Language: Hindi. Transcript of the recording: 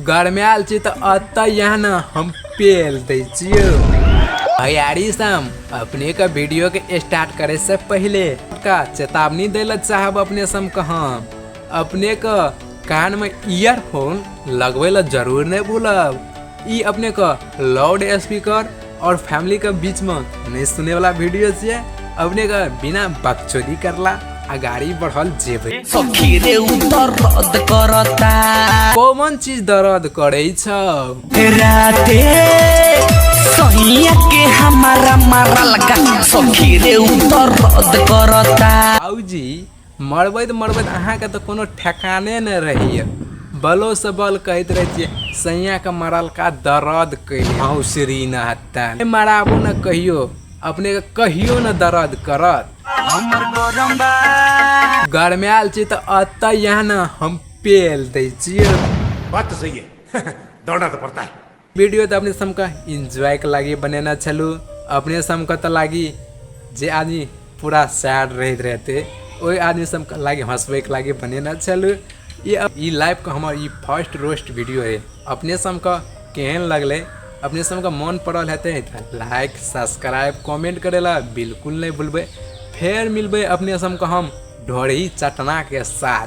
गरमायल छी तो अत यहाँ न हम पेल दे भैयारी सम अपने का वीडियो के स्टार्ट करे से पहले का चेतावनी देला चाहब अपने सम कहा अपने का कान में ईयरफोन लगवे ला जरूर नहीं भूलब। ई अपने का लाउड स्पीकर और फैमिली के बीच में नहीं सुने वाला वीडियो से अपने का बिना बकचोदी करला अगाड़ी बढ़ल जेबे सखीरे उतर रद्द करता कौन चीज दर्द करे राते सहिया के हमारा मारल का सखीरे उतर रद्द करता। आउजी मरबैत अहाँ के तो कोनो ठेकाने न रही बलो से बल कहते रहे सैया का मरल का दर्द कैली न हत्ता मराबो न कहियो अपने के कहियो न दर्द करत गरमायल छी तो अत यहाँ न हम पेल दे बात तो सही है दौड़ना तो पड़ता है। वीडियो तो अपने सम का इंजॉय के लागी बनेना चलू अपने सम का तो लागी जे आदमी पूरा सैड रहते वही आदमी सब का लागी हंसबे के लागी बनेना चलू। ये लाइव का हमारा फर्स्ट रोस्ट वीडियो है अपने सम का केहन लगले अपने सब का मन पड़ल है लाइक सब्सक्राइब कमेंट करेला बिल्कुल नहीं भूलबे। फिर मिलबे अपने सब का हम ढोरी चटना के साथ।